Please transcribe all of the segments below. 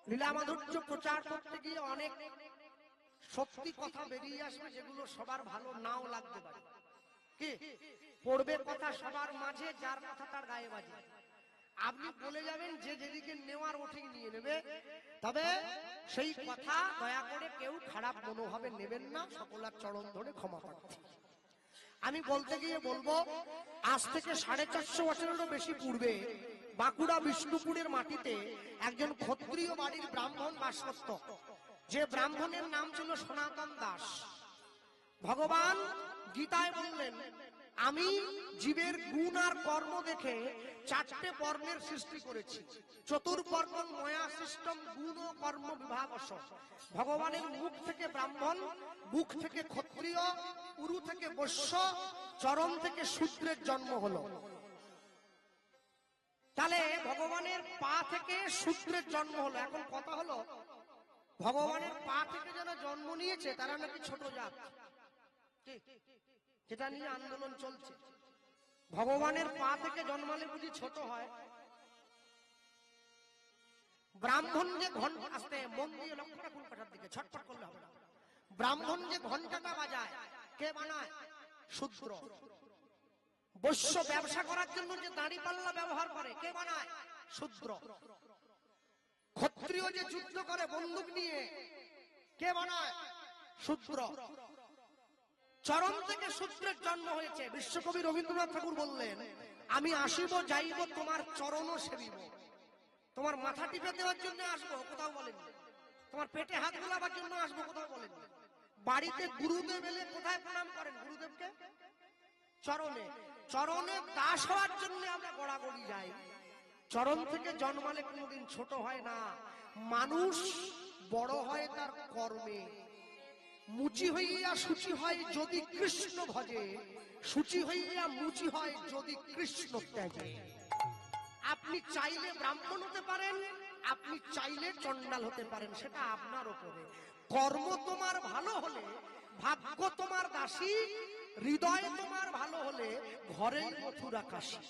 লীলা মাধুর্য প্রচার করতে গিয়ে অনেক সত্যি কথা বেরিয়ে আসবে, যেগুলো সবার ভালো নাও লাগতে পারে। কি পড়বে কথা সবার মাঝে, যার কথা তার গায়ে বাজে। আপনি বলে যাবেন, যে যেদিকে নেওয়ার ওঠেই নিয়ে নেবে, তবে সেই কথা দয়া করে কেউ খারাপ মনোভাবে নেবেন না। সকলের চরণ ধরে ক্ষমা প্রার্থী। আমি বলতে গিয়ে বলবো, আজ থেকে 450 বছরেরও বেশি পূর্বে বাঁকুড়া বিষ্ণুপুরের মাটিতে একজন ক্ষত্রিয় বাড়ির ব্রাহ্মণ বাস করত। যে ব্রাহ্মণের নাম ছিল সনাতন দাস। ভগবান গীতায় বললেন, আমি জীবের গুণ আর কর্ম দেখে 4টে বর্ণের সৃষ্টি করেছি। চতুর্বর্ণ ময়া সৃষ্টম গুণ ও কর্ম বিভাগস। ভগবানের মুখ থেকে ব্রাহ্মণ, মুখ থেকে ক্ষত্রিয়, উরু থেকে বৈশ্য, চরণ থেকে শূদ্রের জন্ম হলো। তাহলে ভগবানের পা থেকে শূদ্রের জন্ম হলো। এখন কথা হলো, ভগবানের পা থেকে যারা জন্ম নিয়েছে তারা নাকি ছোট জাত, যেটা নিয়ে আন্দোলন চলছে। ভগবানের পা থেকে জন্মালে বুঝি ছোট হয়? ব্রাহ্মণ যে ঘন্টা, আসতে মন দিয়ে লক্ষ্য রাখুন, কাটার দিকে ছটফট করলে হবে না। ব্রাহ্মণ যে ঘন্টাটা বাজায়, কে বানায়? শূদ্র। বৈশ্য ব্যবসা করার জন্য যে দাড়ি পাল্লা ব্যবহার করে, কে বানায়? শূদ্র। ক্ষত্রিয় যে যুদ্ধ করে বন্দুক নিয়ে, কে বানায়? শূদ্র। চরণ থেকে শূদ্রের জন্ম হয়েছে। বিশ্বকবি রবীন্দ্রনাথ ঠাকুর বললেন, আমি আসিব যাইব তোমার চরণ সেবিব। তোমার মাথা টিপে দেওয়ার জন্য আসবো, কোথাও বলেন। তোমার পেটে হাত গোলাবার জন্য আসবো, কোথাও বলেন। বাড়িতে গুরুদেব এলে কোথায় প্রণাম করেন? গুরুদেবকে চরণে। চরণে দাস হওয়ার জন্য আমরা গড়াগড়ি যাই। চরণ থেকে জন্মালে কোনোদিন ছোট হয় না। মানুষ বড় হয় তার কর্মে। মুচি হইয়া সূচি হয় যদি কৃষ্ণ ভজে, সূচি হইয়া মুচি হয় যদি কৃষ্ণ ত্যাগে। আপনি চাইলে ব্রাহ্মণ হতে পারেন, আপনি চাইলে চণ্ডাল হতে পারেন, সেটা আপনার উপরে। কর্ম তোমার ভালো হলে ভাগ্য তোমার দাসী, হৃদয় তোমার ভালো হলে ঘরেই মথুরা কাশী।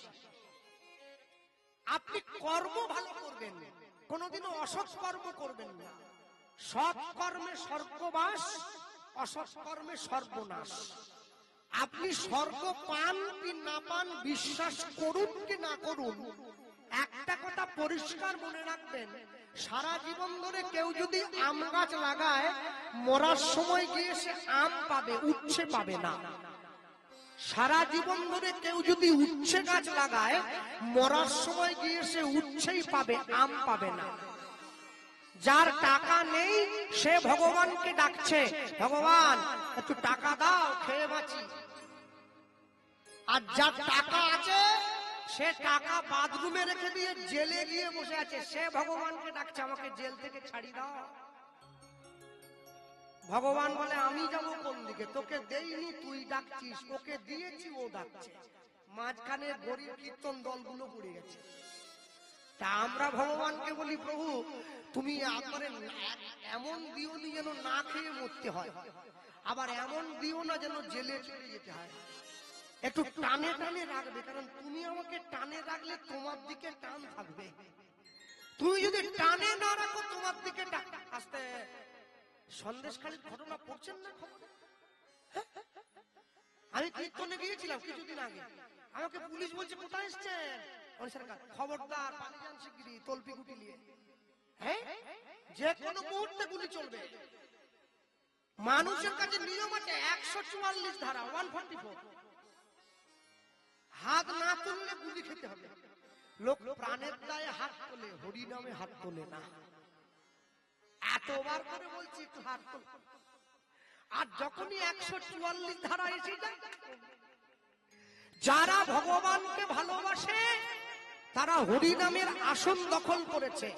আপনি কর্ম ভালো করবেন, কোনোদিনও অসৎ কর্ম করবেন না। সৎ কর্মে স্বর্গবাস, অসৎ কর্মে সর্বনাশ। আপনি স্বর্গ পান কি না পান, বিশ্বাস করুন কি না করুন, একটা কথা পরিষ্কার মনে রাখবেন, সারা জীবন ধরে কেউ যদি আম গাছ লাগায়, মরার সময় গিয়ে সে আম পাবে, উচ্ছে পাবে না। সারা জীবন ধরে কেউ যদি উচ্ছে গাছ লাগায়, মরার সময় গিয়ে সে উচ্ছেই পাবে, আম পাবে না। যার টাকা নেই সে ভগবানকে ডাকছে, ভগবান একটু টাকা দাও, খেয়ে বাঁচি। আর যার টাকা আছে সে টাকা বাথরুমে রেখে দিয়ে জেলে গিয়ে বসে আছে, সে ভগবানকে ডাকছে, আমাকে জেল থেকে ছাড়ি দাও। ভগবান বলে, আমি যাবো কোন দিকে? তোকে দেইনি, তুই ডাকছিস, ওকে দিয়েছি, ও ডাকছে। মাঝখানে গরিব কীর্তন দলগুলো পড়ে গেছে। তা আমরা ভগবানকে বলি, প্রভু তুমি এমন দিও নি যেন না খেয়ে মরতে হয়, আবার এমন দিও না যেন জেলে চলে যেতে হয়। একটু টানে টানে রাখবে, কারণ তুমি আমাকে টানে রাখলে তোমার দিকে টান থাকবে। তুমি যদি টানে না রাখো তোমার দিকে আসতে। সন্দেশখালীর ঘটনা পড়ছেন না খবর? আমি কীর্তনে গিয়েছিলাম কিছুদিন আগে, আমাকে পুলিশ বলছে, কোথায় এসছেন? খবরদার পালিয়ে যান শিগগিরি, তলপি গুটি নিয়ে। হ্যাঁ, যে কোনো মুহূর্তে গুলি চলবে। মানুষের কাছে নিয়ম আছে, 144 ধারা, 144, হাত না তুললে গুলি খেতে হবে। লোক প্রাণের দায়ে হাত তোলে, হরি নামে হাত তোলে না। এতবার করে বলছি একটু হাত তোল। আর যখনই 144 ধারা এসে যায়, যারা ভগবানকে ভালোবাসে তারা হরি নামের আসন দখল করেছে,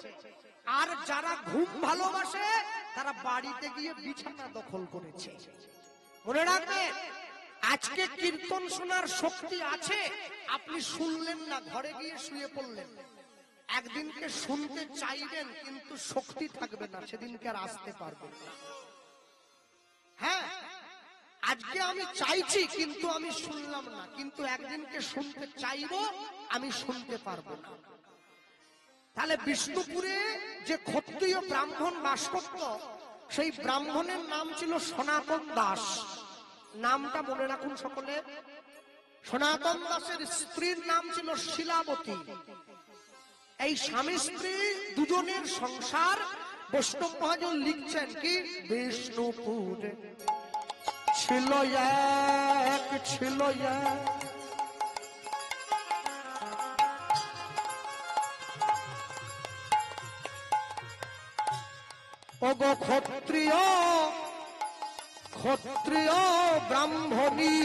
আর যারা ঘুম ভালোবাসে তারা বাড়িতে গিয়ে বিছানা দখল করেছে। মনে রাখবেন, আজকে কীর্তন শোনার শক্তি আছে, আপনি শুনলেন না, ঘরে গিয়ে শুয়ে পড়লেন। একদিনকে শুনতে চাইবেন কিন্তু শক্তি থাকবে না, সেদিনকে আর আসতে পারবেন না। হ্যাঁ, আজকে আমি চাইছি কিন্তু আমি শুনলাম না, কিন্তু একদিনকে শুনতে চাইবো, আমি শুনতে পারবো না। তাহলে বিষ্ণুপুরে যে ক্ষত্রিয় ব্রাহ্মণ বাস করত, সেই ব্রাহ্মণের নাম ছিল সনাতন দাস। নামটা মনে রাখুন সকলে। সনাতন দাসের স্ত্রীর নাম ছিল শিলাবতী। এই স্বামী স্ত্রী দুজনের সংসার বৈষ্ণব মহাজন লিখছেন কি, বিষ্ণুপুরে ছিল এক, ছিল এক ওগো ক্ষত্রিয়, ক্ষত্রিয় ব্রাহ্মণী,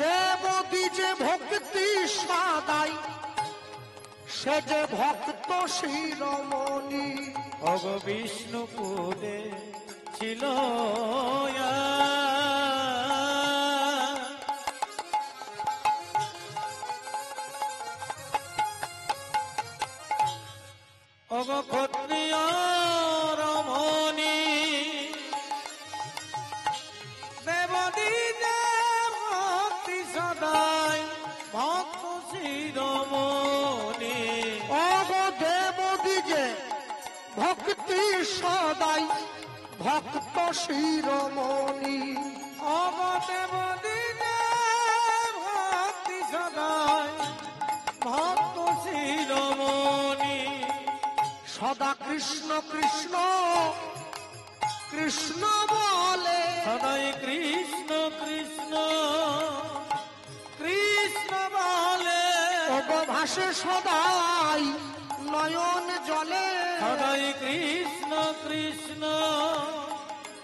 দেবদী যে ভক্তি সদাই, সে যে ভক্ত শিরোমণি। ওগো বিষ্ণুপুরে ছিল ওগো ক্ষত্রিয় রমণী, দেবদী যে ভক্তি সদাই, ভক্ত শিরোমণি। ওগো দেবদী যে ভক্তি সদাই, ভক্ত শিরোমণি। ওগো দেবদী যে ভক্তি সদাই, ভক্ত শিরোমণি। সদা কৃষ্ণ কৃষ্ণ কৃষ্ণ বলে, সদাই কৃষ্ণ কৃষ্ণ কৃষ্ণ বলে। ওগো ভাসে সদাই নয়ন জলে, সদাই কৃষ্ণ কৃষ্ণ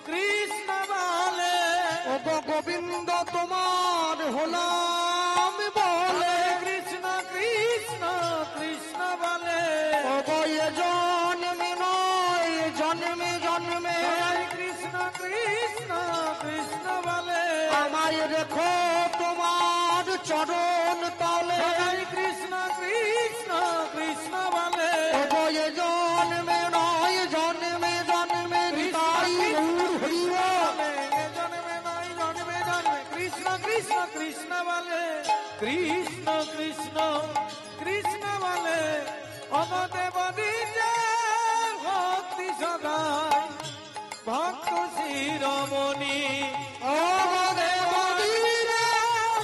কৃষ্ণ বলে। ওগো গোবিন্দ তোমার হলাম বলে, কৃষ্ণ কৃষ্ণ কৃষ্ণ বলে। ওগো এ জন্মে নয় জন্মে জন্মে, সদাই কৃষ্ণ কৃষ্ণ কৃষ্ণ বলে। আমায় রেখো তোমার চরণ তলে, সদাই কৃষ্ণ কৃষ্ণ কৃষ্ণ বলে। ওগো এ জন্মে নয় জন্মে জন্মে, হৃদয় হরিব জন্মে নয় জন্মে জন্মে, কৃষ্ণ কৃষ্ণ কৃষ্ণ বলে। কৃষ্ণ কৃষ্ণ কৃষ্ণ বলে। ওগো দেবদী যে ভক্তি সদাই, ভক্ত শিরোমণি। ওগো দেবদী রে,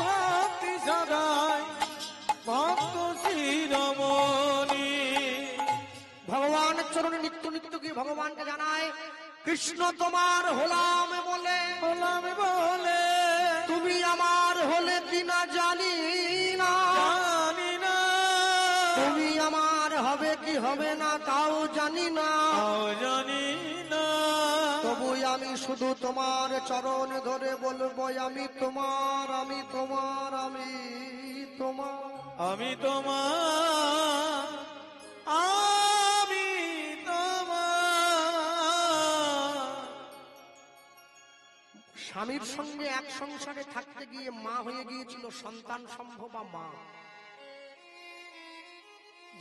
ভক্তি সদাই, ভক্ত শিরোমণি। ভগবানের চরণে নিত্য নিত্য গিয়ে ভগবানকে জানায়, কৃষ্ণ তোমার হলাম বলে, হলাম বলে। তুমি আমার হলে কিনা জানি না, জানি না, তুমি আমার হবে কি হবে না তাও জানি না, তাও জানি না। তবু আমি শুধু তোমার চরণ ধরে বলবো, আমি তোমার, আমি তোমার, আমি তোমার। আমি তোমার, আমি তোমার। স্বামীর সঙ্গে এক সংসারে থাকতে গিয়ে মা হয়ে গিয়েছিল সন্তান সম্ভবা মা।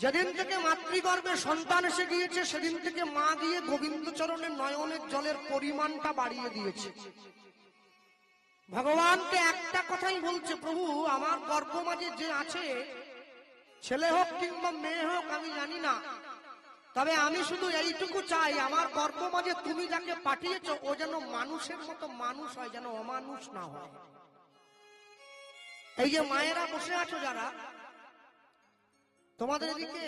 যেদিন থেকে মাতৃগর্ভে সন্তান এসে গিয়েছে, সেদিন থেকে মা গিয়ে গোবিন্দ চরণের নয়নের জলের পরিমাণটা বাড়িয়ে দিয়েছে। ভগবানকে একটা কথাই বলছে, প্রভু আমার গর্ভ মাঝে যে আছে, ছেলে হোক কিংবা মেয়ে হোক আমি জানি না, তবে আমি শুধু এইটুকু চাই, আমার গর্ভ মাঝে তুমি যাকে পাঠিয়েছ ও যেন মানুষের মতো মানুষ হয়, যেন অমানুষ না হয়। এই যে মায়েরা বসে আছো যারা, তোমাদের এদিকে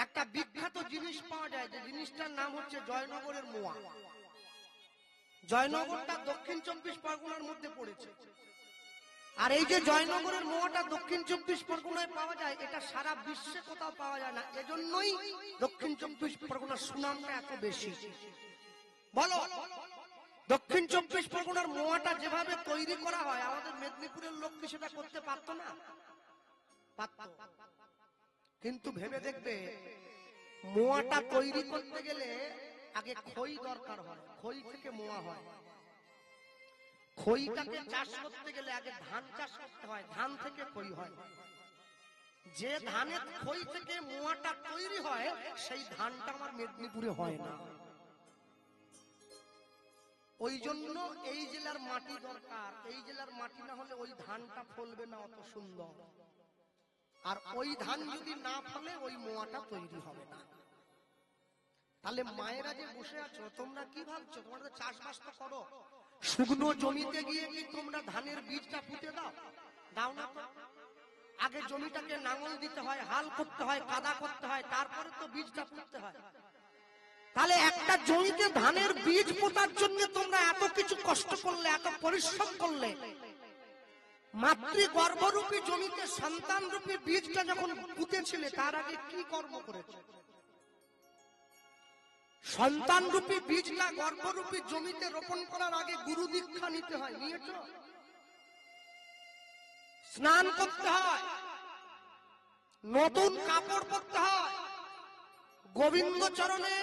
একটা বিখ্যাত জিনিস পাওয়া যায়, যে জিনিসটার নাম হচ্ছে জয়নগরের মোয়া। জয়নগরটা দক্ষিণ 24 পরগনার মধ্যে পড়েছে। আর এই যে জয়নগরের মোয়াটা দক্ষিণ 24 পরগনায় পাওয়া যায়, এটা সারা বিশ্বে কোথাও পাওয়া যায় না। এজন্যই দক্ষিণ 24 পরগনার সুনামটা এত বেশি। বলো, দক্ষিণ 24 পরগনার মোয়াটা যেভাবে তৈরি করা হয়, আমাদের মেদিনীপুরের লোক কি সেটা করতে পারতো না? পারতো। কিন্তু ভেবে দেখবে, মোয়াটা তৈরি করতে গেলে আগে খই দরকার হয়, খই থেকে মোয়া হয়। খইটাকে চাষ করতে গেলে আগে ধান চাষ করতে হয়, ধান থেকে খই হয়। যে ধানের খই থেকে মোয়াটা তৈরি হয়, সেই ধানটা আমার মেদিনীপুরে হয় না। ওই জন্য এই জেলার মাটি দরকার। এই জেলার মাটি না হলে ওই ধানটা ফলবে না অত সুন্দর। আর ওই ধান যদি না ফলে ওই মোয়াটা তৈরি হবে না। তাহলে মায়েরা যে বসে আছো, তোমরা কি ভাবছো? তোমরা তো চাষবাস তো করো, শুকনো জমিতে গিয়ে কি তোমরা ধানের বীজটা পুঁতে দাও? দাও না তো। আগে জমিটাকে নাঙল দিতে হয়, হাল করতে হয়, কাদা করতে হয়, তারপরে তো বীজটা পুঁততে হয়। তাহলে একটা জমিতে ধানের বীজ পোঁতার জন্য তোমরা এত কিছু কষ্ট করলে, এত পরিশ্রম করলে, মাতৃ গর্ভরূপী জমিতে সন্তান রূপী বীজটা যখন পুঁতেছিলে তার আগে কি কর্ম করেছে? সন্তান রূপী বীজটা গর্ভরূপী জমিতে রোপণ করার আগে গুরু দীক্ষা নিতে হয়, নিয়েছো? স্নান করতে হয়, নতুন কাপড় পরতে হয়, গোবিন্দ চরণে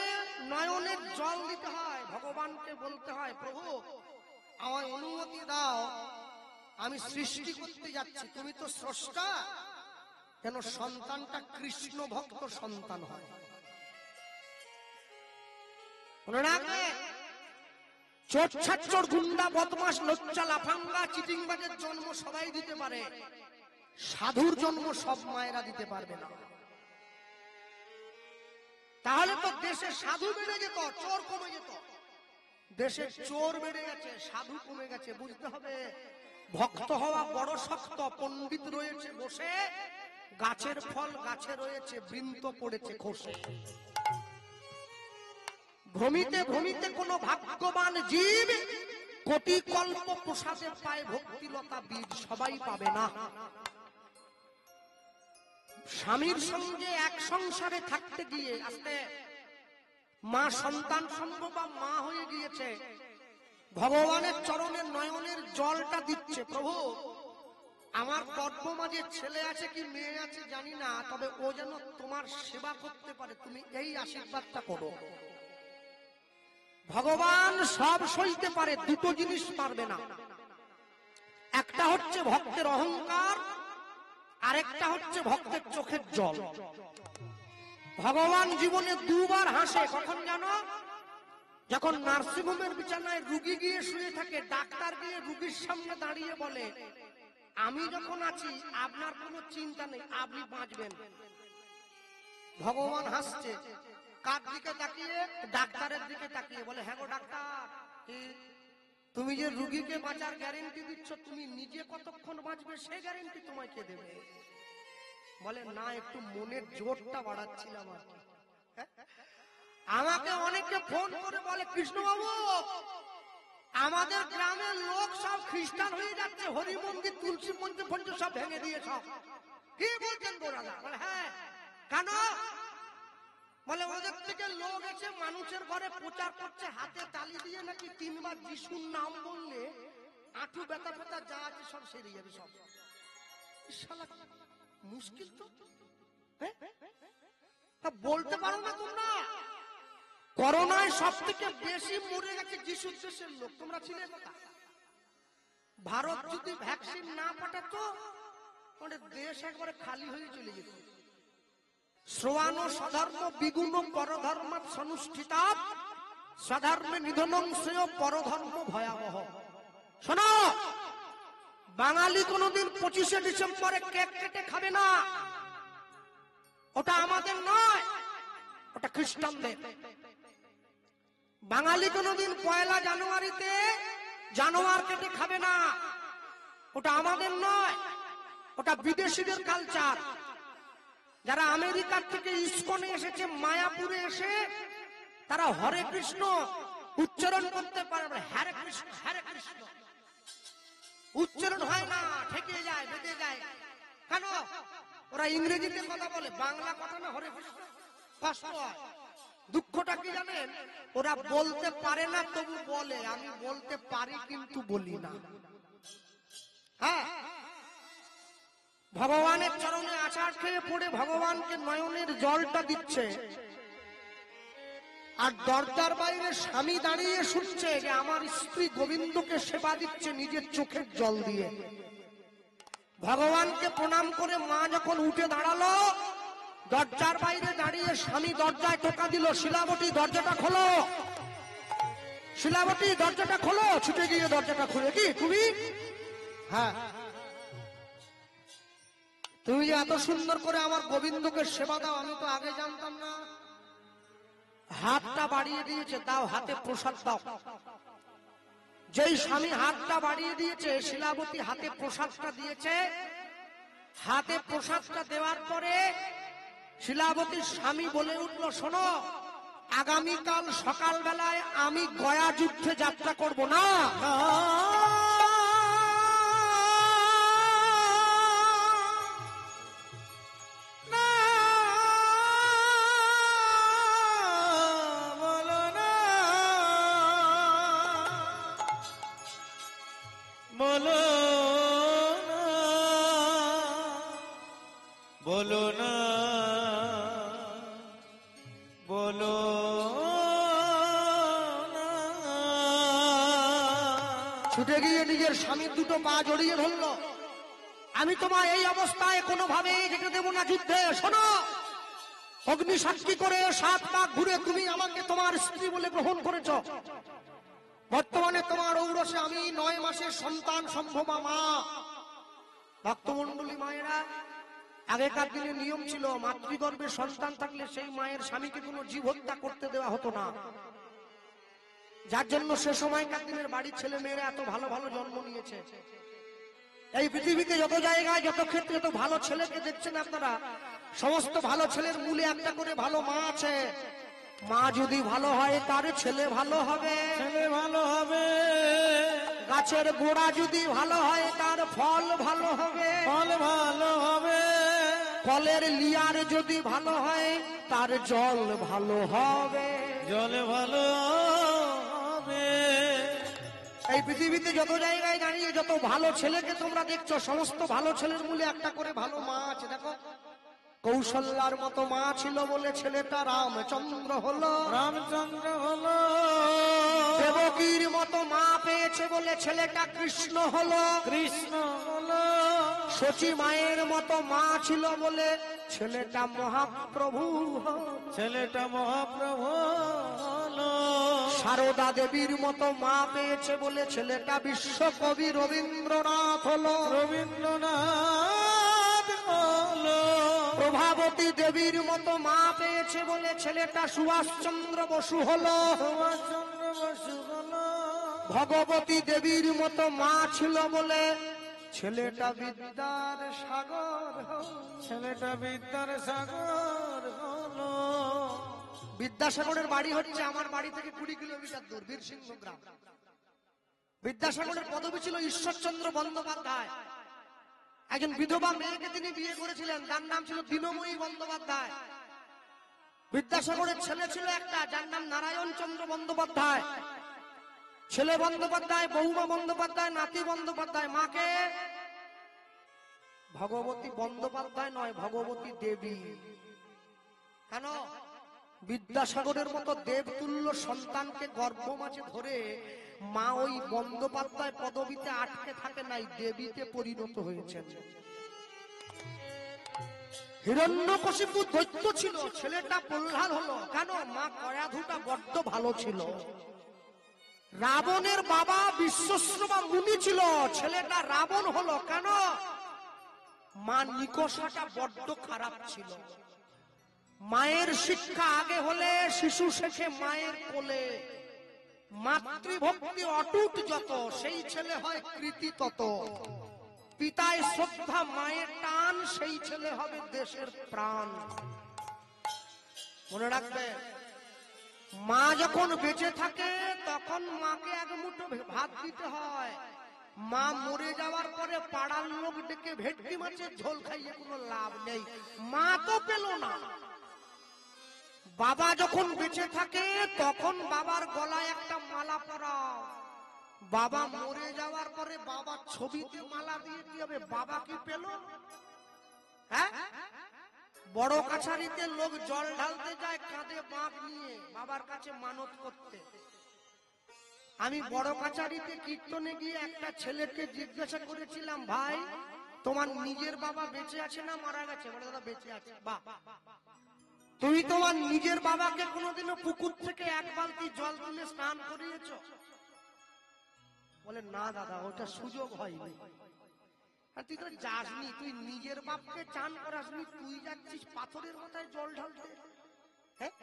নয়নের জল দিতে হয়, ভগবানকে বলতে হয়, প্রভু আমায় অনুমতি দাও, আমি সৃষ্টি করতে যাচ্ছি, তুমি তো স্রষ্টা, যেন সন্তানটা কৃষ্ণ ভক্ত সন্তান হয়। মনে রাখবে, চোর ছাত্র গুন্ডা বদমাস লোচ্চা লাফাঙ্গা চিটিংবাজের জন্ম সবাই দিতে পারে, সাধুর জন্ম সব মায়েরা দিতে পারবে না। তাহলে তো দেশে সাধু বেড়ে যেত, চোর কমে যেত। দেশে চোর বেড়ে গেছে, সাধু কমে গেছে। বুঝতে হবে, ভক্ত হওয়া বড় শক্ত। পণ্ডিত রয়েছে বসে, গাছের ফল গাছে রয়েছে, বৃন্ত পড়েছে খসে। ভ্রমিতে ভ্রমিতে কোন ভাগ্যবান জীব কোটি কল্প প্রসাদে পায় ভক্তিলতা বীজ, সবাই পাবে না। স্বামীর সঙ্গে এক সংসারে থাকতে গিয়ে আজকে মা সন্তান সম্ভব বা মা হয়ে গিয়েছে, ভগবানের চরণের নয়নের জলটা দিচ্ছে, প্রভু আমার গর্ভ মাঝে ছেলে আছে কি মেয়ে আছে জানি না, তবে ও যেন তোমার সেবা করতে পারে, তুমি এই আশীর্বাদটা করো। ভগবান সব সইতে পারে, দুটো জিনিস পারবে না, একটা হচ্ছে ভক্তের অহংকার, আরেকটা হচ্ছে ভক্তের চোখের জল। ভগবান জীবনে দুবার হাসে, কখন জানো? যখন নার্সিংহোমের বিছানায় রুগী গিয়ে শুয়ে থাকে, ডাক্তার গিয়ে রুগীর সামনে দাঁড়িয়ে বলে, আমি যখন আছি আপনার কোনো চিন্তা নেই, আপনি বাঁচবেন। ভগবান হাসছে, কার দিকে তাকিয়ে? ডাক্তারের দিকে তাকিয়ে। বলে, হ্যাঁ গো ডাক্তার, তুমি যে রুগীকে বাঁচার গ্যারেন্টি দিচ্ছ, তুমি নিজে কতক্ষণ বাঁচবে সে গ্যারেন্টি তোমায় কে দেবে? বলে, না, একটু মনের জোরটা বাড়াচ্ছিলাম আর কি। আমাকে অনেকে ফোন করে বলে, কৃষ্ণবাবু আমাদের গ্রামের লোক সব খ্রিস্টান হয়ে যাচ্ছে, হরি মন্দির তুলসী মন্দির ফন্দির সব ভেঙে দিয়ে সব। কি বলছেন গোরাদা? বলে, হ্যাঁ। কেন? বলে, ওদের থেকে লোক এসে মানুষের ঘরে প্রচার করছে, হাতে তালি দিয়ে নাকি 3 বার যিশুর নাম বললে আঁটু ব্যথা ব্যথা যা আছে সব সেরে যাবে সব। শালা মুশকিল তো, বলতে পারো না তোমরা? করোনায় সব থেকে বেশি মরে গেছে যিশুর দেশের লোক, তোমরা ছিলে কথা। ভারত যদি ভ্যাকসিন না পাঠাতো, দেশ একবারে খালি হয়ে চলে যেত। শ্রবাণ সধর্ম বিগুণ পরধর্ম সনুষ্ঠিতাৎ স্বধর্মে নিধনং শ্রেয় পরধর্ম ভয়াবহ। শোনো, বাঙালি কোনদিন 25শে ডিসেম্বরে কেক কেটে খাবে না, ওটা আমাদের নয়, ওটা খ্রিস্টানদের। বাঙালি কোনদিন 1 জানুয়ারিতে জানোয়ার কেটে খাবে না, ওটা আমাদের নয়, ওটা বিদেশিদের কালচার। যারা আমেরিকার থেকে ইসকনে এসেছে, মায়াপুরে এসে তারা হরে কৃষ্ণ উচ্চারণ করতে পারে, হরে কৃষ্ণ হরে কৃষ্ণ উচ্চারণ হয় না, ঠেকে যায়, বেঁধে যায়। কেন? ওরা ইংরেজিতে কথা বলে, বাংলা কথা না, হরে কৃষ্ণ কষ্ট হয়। দুঃখটা কি জানেন? ওরা বলতে পারে না তবু বলে, আমি বলতে পারি কিন্তু বলি না। হ্যাঁ, ভগবানের চরণে আছাড় খেয়ে পড়ে ভগবানকে নয়নের জলটা দিচ্ছে, আর দরজার বাইরে স্বামী দাঁড়িয়ে শুনছে যে আমার স্ত্রী গোবিন্দকে সেবা দিচ্ছে নিজের চোখের জল দিয়ে। ভগবানকে প্রণাম করে মা যখন উঠে দাঁড়ালো, দরজার বাইরে দাঁড়িয়ে স্বামী দরজায় টোকা দিল, শিলাবতী দরজাটা খোলো, শিলাবতী দরজাটা খোলো। ছুটে গিয়ে দরজাটা খুলে, কি তুমি? হ্যাঁ। তুমি যে এত সুন্দর করে আমার গোবিন্দকে সেবা দাও, আমি তো আগে জানতাম না। হাতটা বাড়িয়ে দিয়েছে, দাও হাতে প্রসাদ দাও। যেই স্বামী হাতটা বাড়িয়ে দিয়েছে, শিলাবতী হাতে প্রসাদটা দিয়েছে। হাতে প্রসাদটা দেওয়ার পরে শিলাবতীর স্বামী বলে উঠল, শোনো, আগামীকাল সকালবেলায় আমি গয়া যুদ্ধে যাত্রা করব না। বলো না, বলো না। ছুটে গিয়ে নিজের স্বামীর দুটো পা জড়িয়ে ধরল। আমি তোমার এই অবস্থায় কোনোভাবেই যেতে দেব না যুদ্ধে। শোনো, অগ্নি সাক্ষী করে 7 পাক ঘুরে তুমি আমাকে তোমার স্ত্রী বলে গ্রহণ করেছ। বর্তমানে তোমার ঔরসে আমি 9 মাসের সন্তান সম্ভবা মা। ভক্তমণ্ডলী মায়েরা, আগেকার দিনে নিয়ম ছিল, মাতৃগর্ভে সন্তান থাকলে সেই মায়ের স্বামীকে কোনো জীব হত্যা করতে দেওয়া হতো না। যার জন্য সে সময়কার দিনের বাড়ির ছেলে মেয়েরা এত ভালো ভালো জন্ম নিয়েছে। এই পৃথিবীতে যত জায়গায় যত ক্ষেত্রে যত ভালো ছেলেকে দেখছেন আপনারা, সমস্ত ভালো ছেলের মূলে একটা করে ভালো মা আছে। মা যদি ভালো হয় তার ছেলে ভালো হবে, ছেলে ভালো হবে। গাছের গোড়া যদি ভালো হয় তার ফল ভালো হবে, ফল ভালো হবে। ফলের লিয়ার যদি ভালো হয় তার জল ভালো হবে, জল ভালো হবে। এই পৃথিবীতে যত জায়গায় দাঁড়িয়ে যত ভালো ছেলেকে তোমরা দেখছো, সমস্ত ভালো ছেলের মূলে একটা করে ভালো মা আছে। দেখো, কৌশল্যার মতো মা ছিল বলে ছেলেটা রামচন্দ্র হলো, রামচন্দ্র হলো। দেবকীর মতো মা পেয়েছে বলে ছেলেটা কৃষ্ণ হলো, কৃষ্ণ হলো। শচী মায়ের মতো মা ছিল বলে ছেলেটা মহাপ্রভু হলো, ছেলেটা মহাপ্রভু হলো। সারদা দেবীর মতো মা পেয়েছে বলে ছেলেটা বিশ্বকবি রবীন্দ্রনাথ হলো, রবীন্দ্রনাথ হলো। প্রভাবতী দেবীর মতো মা পেয়েছে বলে ছেলেটা সুভাষচন্দ্র বসু হলো, সুভাষচন্দ্র বসু হলো। ভগবতী দেবীর মতো মা ছিল বলে ছেলেটা বিদ্যার সাগর হলো। ছেলেটা বিদ্যার সাগর হলো। বিদ্যাসাগরের বাড়ি হচ্ছে আমার বাড়ি থেকে 20 কিলোমিটার দূর, বীরসিংহ গ্রাম। বিদ্যাসাগরের পদবী ছিল ঈশ্বরচন্দ্র বন্দ্যোপাধ্যায়। একজন বিধবা মেয়েকে তিনি বিয়ে করেছিলেন, তার নাম ছিল দীনময়ী বন্দ্যোপাধ্যায়। বিদ্যাসাগরের ছেলে ছিল একটা, যার নাম নারায়ণ চন্দ্র বন্দ্যোপাধ্যায়। ছেলে বন্দ্যোপাধ্যায়, বৌমা বন্দ্যোপাধ্যায়, নাতি বন্দ্যোপাধ্যায়। মাকে ভগবতী বন্দ্যোপাধ্যায় নয়, ভগবতী দেবী। কেন? বিদ্যাসাগরের মতো দেবতুল্য সন্তানকে গর্ভ মাঝে ধরে মা ওই বন্দ্যোপাধ্যায় পদবীতে আটকে থাকে নাই, দেবীতে পরিণত হয়েছে। হিরণ্যকশিপু দৈত্য ছিল, ছেলেটা প্রহ্লাদ হলো। কেন? মা কয়াধুটা বড্ড ভালো ছিল। রাবণের বাবা বিশ্বশ্রবা মুনি ছিল, ছেলেটা রাবণ হলো। কেন? মা নিকষাটা বড্ড খারাপ ছিল। মায়ের শিক্ষা আগে হলে শিশু শেখে মায়ের কোলে। মাতৃভক্তি অটুট যত, সেই ছেলে হয় কৃতি তত। পিতায় শ্রদ্ধা, মায়ের টান, সেই ছেলে হবে দেশের প্রাণ। মনে রাখবে, মা যখন বেঁচে থাকে তখন মাকে এক মুঠো ভাত দিতে হয়। মা মরে যাওয়ার পরে পাড়ার লোক ডেকে ভেটকি মাছের ঝোল খাইয়ে কোনো লাভ নেই, মা তো পেল না। বাবা যখন বেঁচে থাকে তখন বাবার গলায় একটা মালা পরাও। বাবা মরে যাওয়ার পরে বাবার ছবিতে মালা দিয়ে কি হবে? বাবা কি পেল? হ্যাঁ, বড় কাছারিতে লোক জল ঢালতে যায় কাঁধে বাঁক নিয়ে বাবার কাছে মানত করতে। আমি বড় কাছারিতে কীর্তনে গিয়ে একটা ছেলেকে জিজ্ঞাসা করেছিলাম, ভাই তোমার নিজের বাবা বেঁচে আছে না মারা গেছে? বলে, দাদা বেঁচে আছে। বাহ, তুমি তোমার নিজের বাবাকে কোনোদিনও পুকুর থেকে 1 বালতি জল তুলে স্নান করিয়েছ? বলে, না দাদা, ওটা সুযোগ হয়নি। আর তুই তো যাসনি, তুই নিজের বাপকে চান করাসনি, তুই যাচ্ছিস পাথরের মাথায় জল ঢালতে। হ্যাঁ,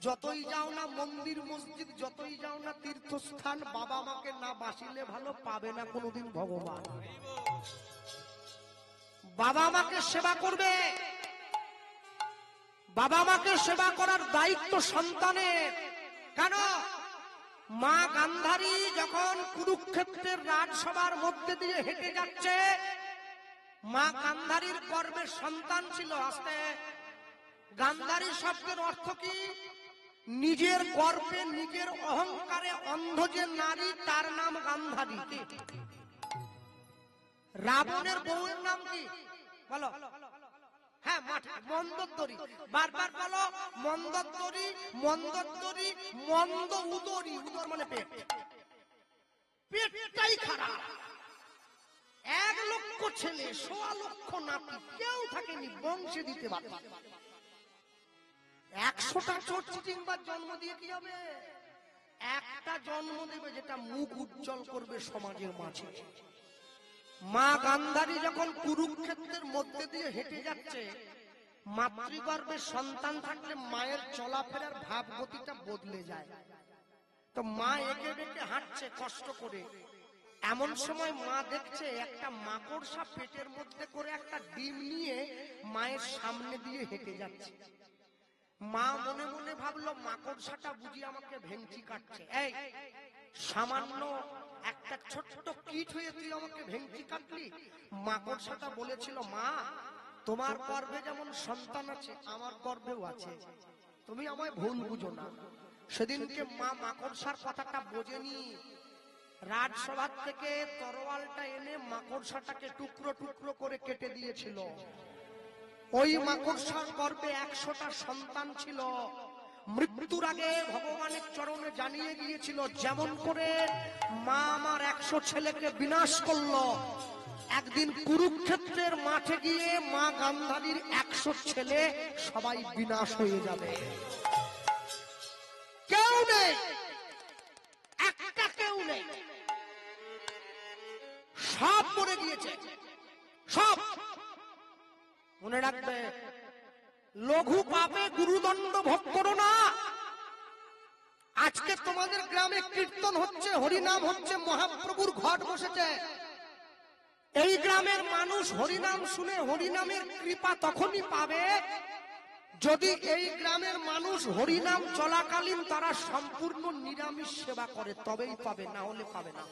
যতই যাও না মন্দির মসজিদ, যতই যাও না তীর্থস্থান, বাবা মাকে না বাসিলে ভালো পাবে না কোনোদিন ভগবান। বাবা মাকে সেবা করবে, বাবা মাকে সেবা করার দায়িত্ব সন্তানের। কেন? মা গান্ধারী যখন কুরুক্ষেত্রের রাজসভার মধ্যে দিয়ে হেঁটে যাচ্ছে, মা গান্ধারীর গর্ভে সন্তান ছিল। আস্তে, গান্ধারী শব্দের অর্থ কি? নিজের গর্ভে নিজের অহংকারে অন্ধ যে নারী, তার নাম গান্ধারী। রাবণের বউয়ের নাম কি বলো? হ্যাঁ, মন্দোদরী। বারবার বলো মন্দোদরী, মন্দোদরী, মন্দ উদরী। উদর মানে পেট, পেটটাই খারাপ। 1 লক্ষ ছেলে, 1.25 লক্ষ নাতি, কেউ থাকেনি বংশে দিতে পারে। 100টা চোর চিটিংবার জন্ম দিয়ে কি হবে? একটা জন্ম দেবে যেটা মুখ উজ্জ্বল করবে সমাজের মাঝে। মা গান্ধারী যখন কুরুক্ষেত্রের মধ্যে দিয়ে হেঁটে যাচ্ছে, মাতৃগর্ভে সন্তান থাকলে মায়ের চলাফেরার ভাবগতিটা বদলে যায়। তো মা একে বেঁকে হাঁটছে কষ্ট করে। এমন সময় মা দেখছে একটা মাকড়সা পেটের মধ্যে করে একটা ডিম নিয়ে মায়ের সামনে দিয়ে হেঁটে যাচ্ছে। মা মনে মনে ভাবলো, মাকড়সাটা বুঝি আমাকে ভেঙচি কাটছে। এই সামান্য একটা ছোট্ট কীট হয়ে তুই আমাকে ভেঙচি কাটলি? মাকড়সাটা বলেছিল, মা তোমার গর্ভে যেমন সন্তান আছে, আমার গর্ভেও আছে, তুমি আমায় ভুল বুঝো না। সেদিনকে মা মাকড়সার কথাটা বোঝেনি। রাজসভা থেকে তরোয়ালটা এনে মাকড়সাটাকে টুকরো টুকরো করে কেটে দিয়েছিল। ওই মাকড়সার গর্ভে 100টা সন্তান ছিল। মৃত্যুর আগে ভগবানের চরণে জানিয়ে গিয়েছিল, যেমন করে মা আমার 100 ছেলেকে বিনাশ করলো, একদিন কুরুক্ষেত্রের মাঠে গিয়ে মা গান্ধারীর 100 ছেলে সবাই বিনাশ হয়ে যাবে। কেউ নেই, একটা কেউ নেই, সব মরে গিয়েছে, সব। মনে রাখবে, লঘু পাপে গুরুদণ্ড ভোগ করো না। আজকে তোমাদের গ্রামে কীর্তন হচ্ছে, হরিনাম হচ্ছে, মহাপ্রভুর ঘট বসেছে। এই গ্রামের মানুষ হরিনাম শুনে হরিনামের কৃপা তখনই পাবে যদি এই গ্রামের মানুষ হরিনাম চলাকালীন তারা সম্পূর্ণ নিরামিষ সেবা করে, তবেই পাবে, না হলে পাবে না।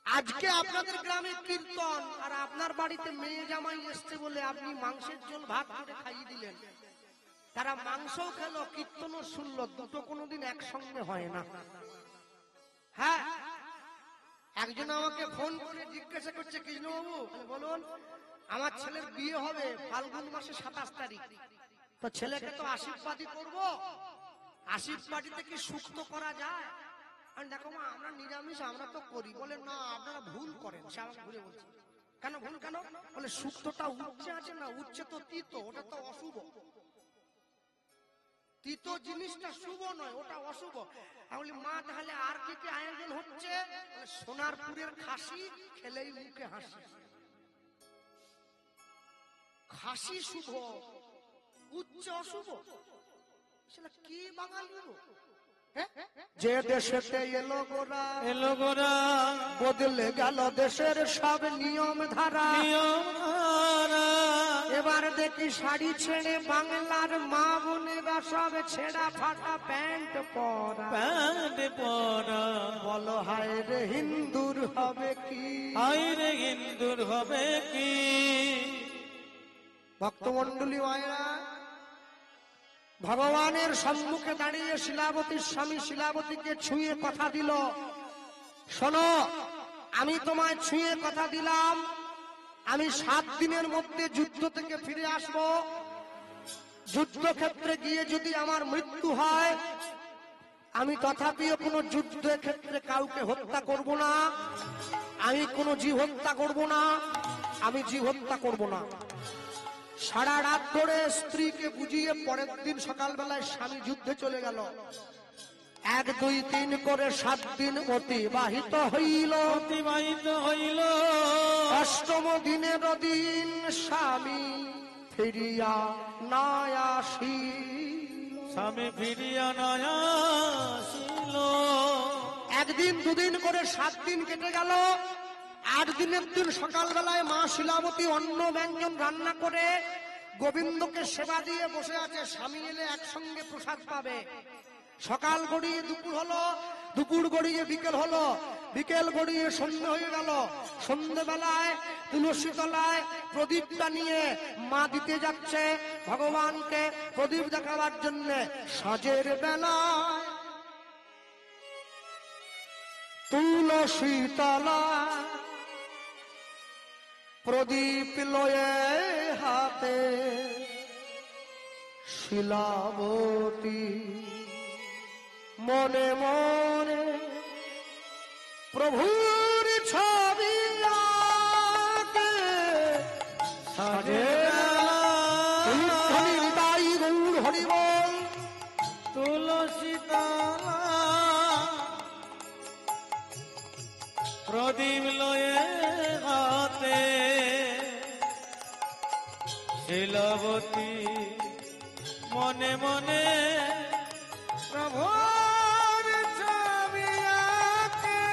আজকে আপনাদের গ্রামে কীর্তন, আর আপনার বাড়িতে মেয়ে জামাই এসছে বলে আপনি মাংসের ঝোল ভাত করে খাইয়ে দিলেন। তারা মাংসও খেলো, কীর্তনও শুনলো, দুটো কোনোদিন একসঙ্গে হয় না। হ্যাঁ, একজন আমাকে ফোন করে জিজ্ঞাসা করছে, কৃষ্ণবাবু বলুন, আমার ছেলের বিয়ে হবে ফাল্গুন মাসে 27 তারিখ, তো ছেলেকে তো আশীর্বাদই করবো, আশীর্বাদীতে কি সুক্ত করা যায়? দেখো মা, আমরা নিরামিষ, আমরা তো করি। বলে না, আপনারা ভুল করেন। সে আমাকে ঘুরে বলছে, কেন ভুল কেন? বলে সুক্তটা উচ্ছে আছে না, উচ্ছে তো তিতো, ওটা তো অশুভ। তিতো জিনিসটা শুভ নয়, ওটা অশুভ। আমি বলি, মা তাহলে আর কি কি আয়োজন হচ্ছে? সোনারপুরের খাসি খেলেই মুখে হাসি। খাসি শুভ, উচ্ছে অশুভ, সেটা কি বাঙালি? যে দেশেতে এলো গোরা, বদলে গেল দেশের সব নিয়ম ধারা। এবার দেখি শাড়ি ছেড়ে বাংলার মা বোনেরা সব ছেঁড়া ফাটা প্যান্ট পরা। বলো হায় রে হিন্দুর হবে কি, হায় রে হিন্দুর হবে কি? ভক্তমন্ডলী মায়েরা, ভগবানের সম্মুখে দাঁড়িয়ে শিলাবতীর স্বামী শিলাবতীকে ছুঁয়ে কথা দিল, শোনো, আমি তোমায় ছুঁয়ে কথা দিলাম, আমি 7 দিনের মধ্যে যুদ্ধ থেকে ফিরে আসব। যুদ্ধক্ষেত্রে গিয়ে যদি আমার মৃত্যু হয়, আমি তথাপিও কোনো যুদ্ধের ক্ষেত্রে কাউকে হত্যা করব না, আমি কোনো জীব হত্যা করব না, আমি জীব হত্যা করব না। সারা রাত ধরে স্ত্রীকে বুঝিয়ে পরের দিন সকালবেলায় স্বামী যুদ্ধে চলে গেল। 1 2 3 করে 7 দিন অতিবাহিত হইল। অতিবাহিত হইল। অষ্টম দিনের দিন স্বামী ফিরিয়া না আসিল। স্বামী ফিরিয়া নয় আসিল। 1 দিন 2 দিন করে 7 দিন কেটে গেল। 8 দিনের দিন সকালবেলায় মা শিলাবতী অন্ন ব্যঞ্জন রান্না করে গোবিন্দকে সেবা দিয়ে বসে আছে। স্বামী এলে একসঙ্গে প্রসাদ পাবে। সকাল গড়িয়ে দুপুর হলো, দুপুর গড়িয়ে বিকেল হলো, বিকেল গড়িয়ে সন্ধ্যে হয়ে গেল। সন্ধ্যেবেলায় তুলসী তলায় প্রদীপটা নিয়ে মা দিতে যাচ্ছে ভগবানকে প্রদীপ দেখাবার জন্য। সাঁঝের বেলায় তুলসী তলায় প্রদীপ লয়ে হাতে শিলাবতী মনে মনে প্রভুর ছবি আঁকে। হৃদয় গৌর হরি বল। তুলসী তলা প্রদীপ লয়ে হাতে শিলাবতী মনে মনে প্রভুর ছবি আঁকে।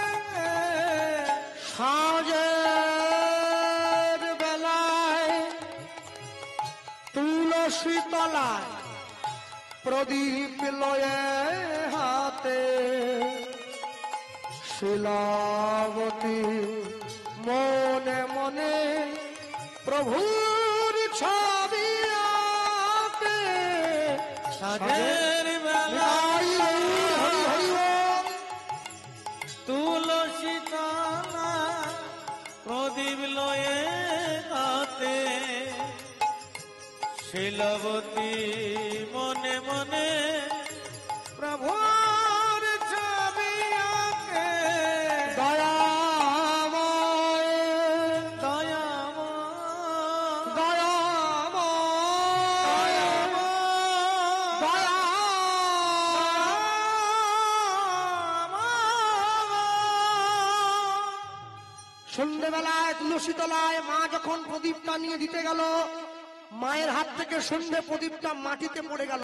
সাঁঝের বেলায় তুলসী তলায় প্রদীপ লয়ে হাতে শিলাবতী মনে মনে প্রভুর ছবি আঁকে। সাঁঝের বেলায় হরি হরি বল। তুলসী তলা প্রদীপ লয়ে হাতে শিলাবতী মনে মনে প্রভুর ছবি আঁকে। দয়াময় দয়াময় দয়াময় সন্ধ্যেবেলায় তুলসী তলায় মা যখন প্রদীপটা নিয়ে দিতে গেল, মায়ের হাত থেকে সন্ধ্যে প্রদীপটা মাটিতে পড়ে গেল।